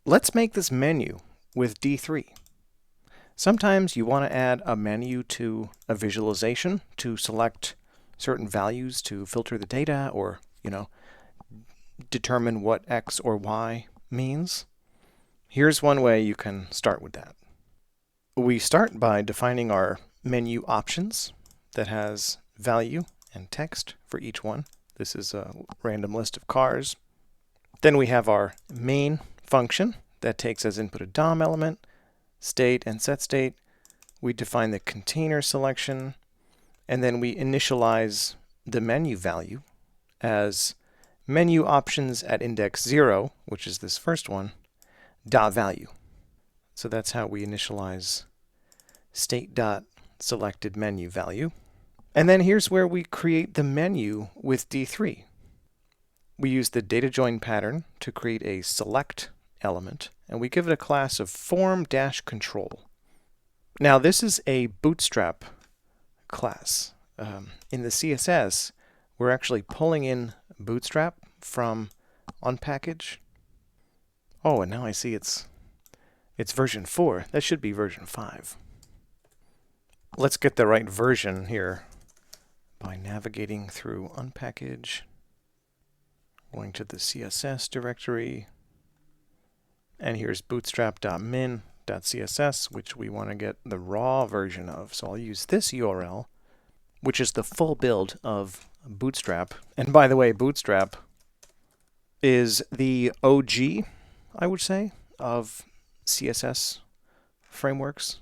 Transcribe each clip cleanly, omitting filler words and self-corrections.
Let's make this menu with D3. Sometimes you want to add a menu to a visualization to select certain values to filter the data or, determine what X or Y means. Here's one way you can start with that. We start by defining our menu options that has value and text for each one. This is a random list of cars. Then we have our main function that takes as input a DOM element, state and set state. We define the container selection, and then we initialize the menu value as menu options at index 0, which is this first one, dot value. So that's how we initialize state dot selected menu value. And then here's where we create the menu with D3. We use the data join pattern to create a select element, and we give it a class of form-control. Now this is a Bootstrap class. In the CSS, we're actually pulling in Bootstrap from onPackage. Oh, and now I see it's version 4. That should be version 5. Let's get the right version here by navigating through onPackage, going to the CSS directory, and here's bootstrap.min.css, which we want to get the raw version of. So I'll use this URL, which is the full build of Bootstrap. And by the way, Bootstrap is the OG, I would say, of CSS frameworks.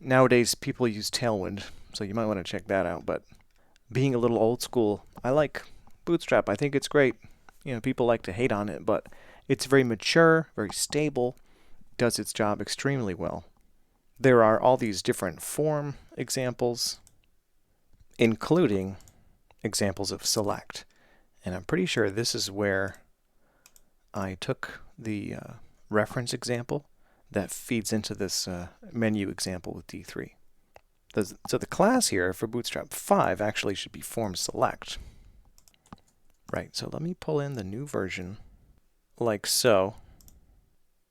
Nowadays, people use Tailwind, so you might want to check that out. But being a little old school, I like Bootstrap. I think it's great. People like to hate on it, but it's very mature, very stable, does its job extremely well. There are all these different form examples, including examples of select. And I'm pretty sure this is where I took the reference example that feeds into this menu example with D3. So the class here for Bootstrap 5 actually should be form select. Right, so let me pull in the new version like so.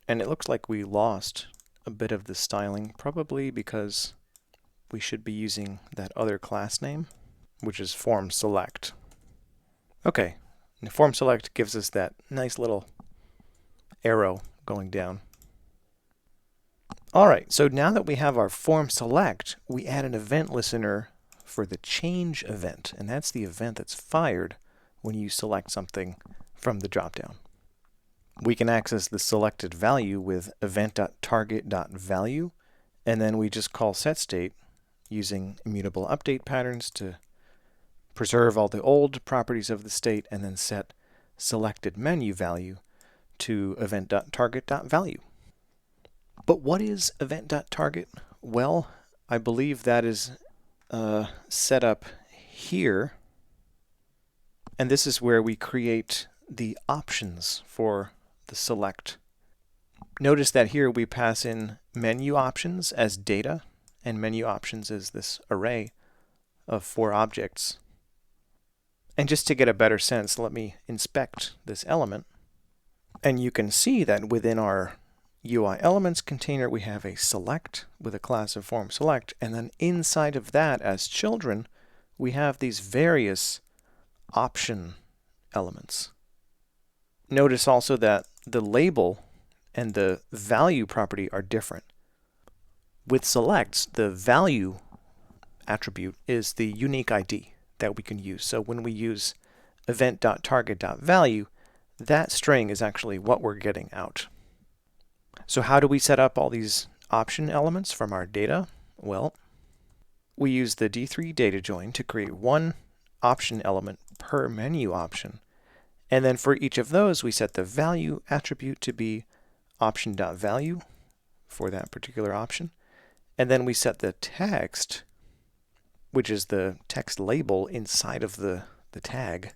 And it looks like we lost a bit of the styling, probably because we should be using that other class name, which is form select. Okay, and form select gives us that nice little arrow going down. All right, so now that we have our form select, we add an event listener for the change event, and that's the event that's fired when you select something from the dropdown. We can access the selected value with event.target.value, and then we just call setState using immutable update patterns to preserve all the old properties of the state and then set selected menu value to event.target.value. But what is event.target? Well, I believe that is set up here, and this is where we create the options for the select. Notice that here we pass in menu options as data, and menu options is this array of 4 objects. And just to get a better sense, let me inspect this element. And you can see that within our UI elements container, we have a select with a class of form select. And then inside of that, as children, we have these various option elements. Notice also that the label and the value property are different. With selects, the value attribute is the unique ID that we can use. So when we use event.target.value, that string is actually what we're getting out. So how do we set up all these option elements from our data? Well, we use the D3 data join to create one option element per menu option. And then for each of those, we set the value attribute to be option.value for that particular option. And then we set the text, which is the text label inside of the tag,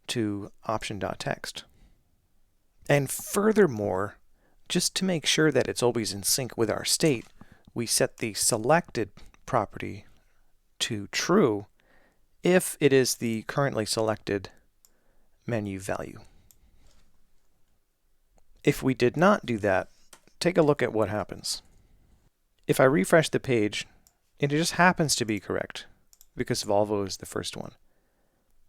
to option.text. And furthermore, just to make sure that it's always in sync with our state, we set the selected property to true if it is the currently selected menu value. If we did not do that, take a look at what happens. If I refresh the page, it just happens to be correct because Volvo is the first one.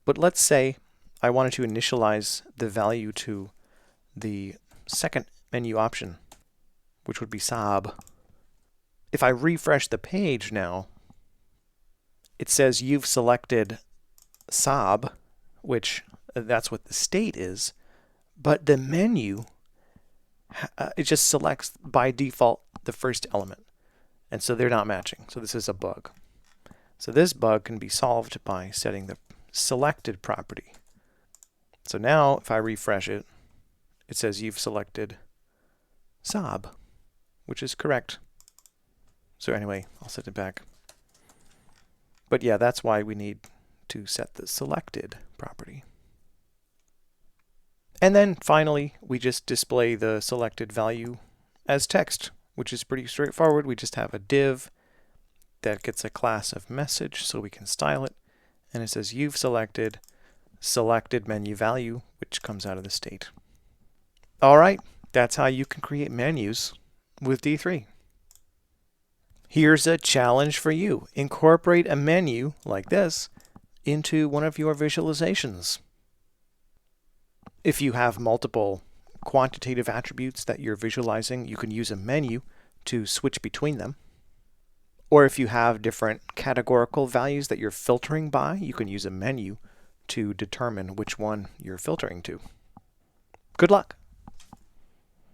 But let's say I wanted to initialize the value to the second menu option, which would be Saab. If I refresh the page now, it says you've selected Saab, which that's what the state is, but the menu, it just selects by default the first element. And so they're not matching. So this is a bug. So this bug can be solved by setting the selected property. So now if I refresh it, it says you've selected Saab, which is correct. So anyway, I'll set it back. But yeah, that's why we need to set the selected property. And then finally, we just display the selected value as text, which is pretty straightforward. We just have a div that gets a class of message so we can style it. And it says you've selected menu value, which comes out of the state. All right, that's how you can create menus with D3. Here's a challenge for you. Incorporate a menu like this into one of your visualizations. If you have multiple quantitative attributes that you're visualizing, you can use a menu to switch between them. Or if you have different categorical values that you're filtering by, you can use a menu to determine which one you're filtering to. Good luck!